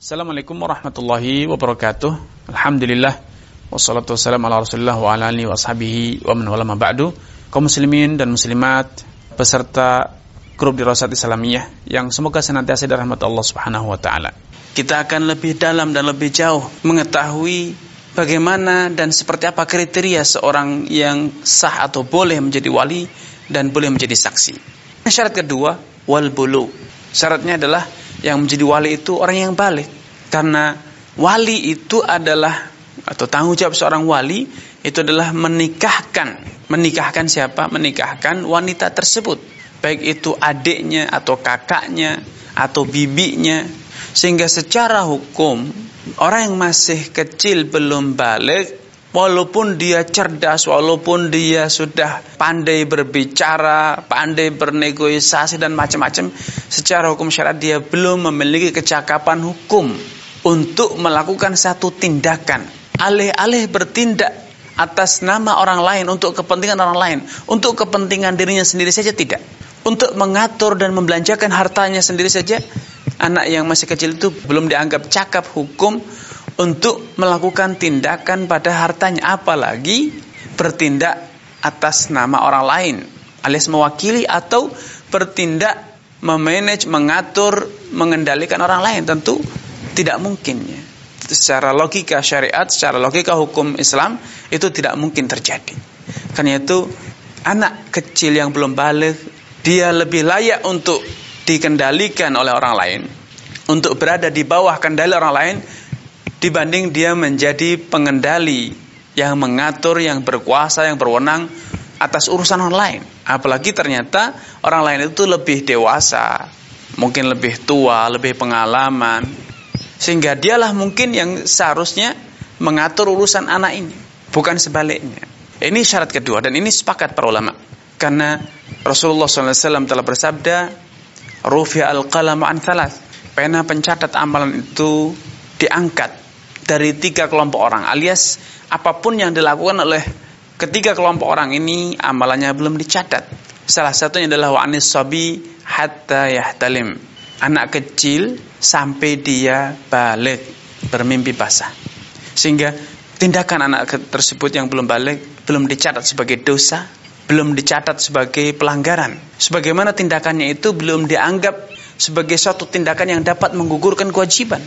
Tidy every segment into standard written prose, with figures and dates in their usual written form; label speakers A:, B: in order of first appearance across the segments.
A: Assalamualaikum warahmatullahi wabarakatuh. Alhamdulillah wassalatu wassalamu ala Rasulillah wa ala alihi wa ashabihi wa man wala ma ba'du. Kaum muslimin dan muslimat peserta grup Dirasat Islamiyah yang semoga senantiasa dirahmati Allah Subhanahu wa taala. Kita akan lebih dalam dan lebih jauh mengetahui bagaimana dan seperti apa kriteria seorang yang sah atau boleh menjadi wali dan boleh menjadi saksi. Syarat kedua, wal bulu. Syaratnya adalah yang menjadi wali itu orang yang baligh. Karena wali itu adalah, atau tanggung jawab seorang wali itu adalah menikahkan siapa? Menikahkan wanita tersebut, baik itu adiknya atau kakaknya atau bibinya. Sehingga secara hukum orang yang masih kecil belum baligh, walaupun dia cerdas, walaupun dia sudah pandai berbicara, pandai bernegosiasi dan macam-macam, secara hukum syariat dia belum memiliki kecakapan hukum untuk melakukan satu tindakan. Alih-alih bertindak atas nama orang lain, untuk kepentingan orang lain, untuk kepentingan dirinya sendiri saja tidak. Untuk mengatur dan membelanjakan hartanya sendiri saja, anak yang masih kecil itu belum dianggap cakap hukum untuk melakukan tindakan pada hartanya, apalagi bertindak atas nama orang lain alias mewakili atau bertindak memanage, mengatur, mengendalikan orang lain. Tentu tidak mungkin ya. Secara logika syariat, secara logika hukum Islam itu tidak mungkin terjadi. Karena itu anak kecil yang belum baligh dia lebih layak untuk dikendalikan oleh orang lain, untuk berada di bawah kendali orang lain, dibanding dia menjadi pengendali yang mengatur, yang berkuasa, yang berwenang atas urusan orang lain. Apalagi ternyata orang lain itu lebih dewasa, mungkin lebih tua, lebih pengalaman, sehingga dialah mungkin yang seharusnya mengatur urusan anak ini, bukan sebaliknya. Ini syarat kedua, dan ini sepakat para ulama. Karena Rasulullah SAW telah bersabda, Rufi'a al-qalamu an thalath. Pena pencatat amalan itu diangkat dari 3 kelompok orang, alias apapun yang dilakukan oleh ketiga kelompok orang ini amalannya belum dicatat. Salah satunya adalah wa anis sabi hatta yahtalim, anak kecil sampai dia baligh, bermimpi basah. Sehingga tindakan anak tersebut yang belum baligh belum dicatat sebagai dosa, belum dicatat sebagai pelanggaran. Sebagaimana tindakannya itu belum dianggap sebagai suatu tindakan yang dapat menggugurkan kewajiban.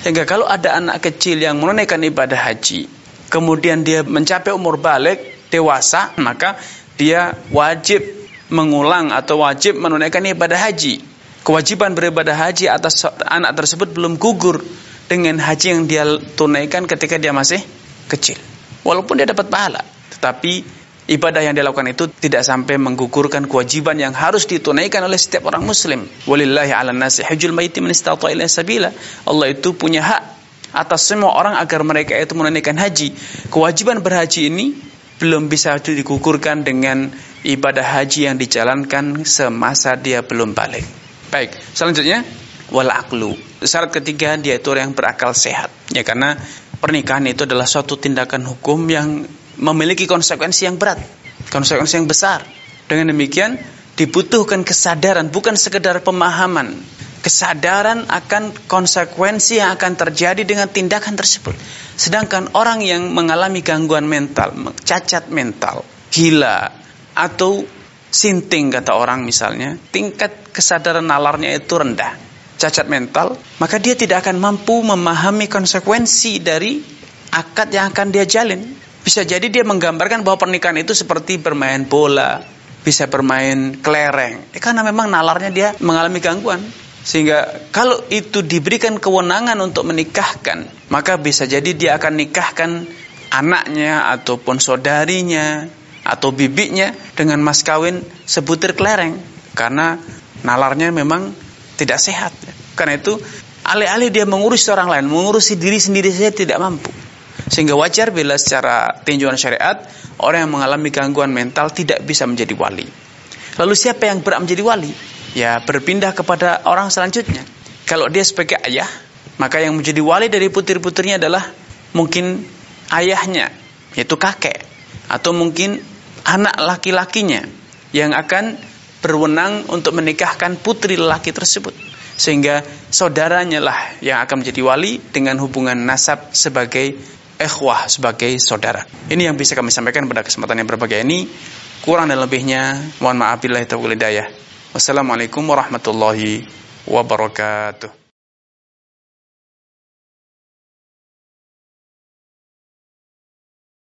A: Sehingga kalau ada anak kecil yang menunaikan ibadah haji, kemudian dia mencapai umur baligh, dewasa, maka dia wajib mengulang atau wajib menunaikan ibadah haji. Kewajiban beribadah haji atas anak tersebut belum gugur dengan haji yang dia tunaikan ketika dia masih kecil. Walaupun dia dapat pahala, tetapi ibadah yang dilakukan itu tidak sampai menggugurkan kewajiban yang harus ditunaikan oleh setiap orang muslim. Walillahi 'alan nasi hajjul baiti man istata'a ilaihi sabila. Allah itu punya hak atas semua orang agar mereka itu menunaikan haji. Kewajiban berhaji ini belum bisa digugurkan dengan ibadah haji yang dijalankan semasa dia belum baligh. Baik, selanjutnya wal aqlu. Syarat ketiga, dia itu orang yang berakal sehat. Ya, karena pernikahan itu adalah suatu tindakan hukum yang memiliki konsekuensi yang berat, konsekuensi yang besar. Dengan demikian dibutuhkan kesadaran, bukan sekedar pemahaman, kesadaran akan konsekuensi yang akan terjadi dengan tindakan tersebut. Sedangkan orang yang mengalami gangguan mental, cacat mental, gila, atau sinting kata orang misalnya, tingkat kesadaran nalarnya itu rendah, cacat mental, maka dia tidak akan mampu memahami konsekuensi dari akad yang akan dia jalin. Bisa jadi dia menggambarkan bahwa pernikahan itu seperti bermain bola, bisa bermain kelereng, karena memang nalarnya dia mengalami gangguan. Sehingga kalau itu diberikan kewenangan untuk menikahkan, maka bisa jadi dia akan nikahkan anaknya ataupun saudarinya atau bibinya dengan mas kawin sebutir kelereng, karena nalarnya memang tidak sehat. Karena itu alih-alih dia mengurus orang lain, mengurusi diri sendiri saja tidak mampu. Sehingga wajar bila secara tinjauan syariat orang yang mengalami gangguan mental tidak bisa menjadi wali. Lalu siapa yang berhak menjadi wali? Ya, berpindah kepada orang selanjutnya. Kalau dia sebagai ayah, maka yang menjadi wali dari putir-putirnya adalah mungkin ayahnya, yaitu kakek, atau mungkin anak laki-lakinya yang akan berwenang untuk menikahkan putri lelaki tersebut, sehingga saudaranya lah yang akan menjadi wali dengan hubungan nasab sebagai ikhwah, sebagai saudara. Ini yang bisa kami sampaikan pada kesempatan yang berbahagia ini. Kurang dan lebihnya mohon maaf, billahi taufiq wal hidayah. Wassalamualaikum warahmatullahi wabarakatuh.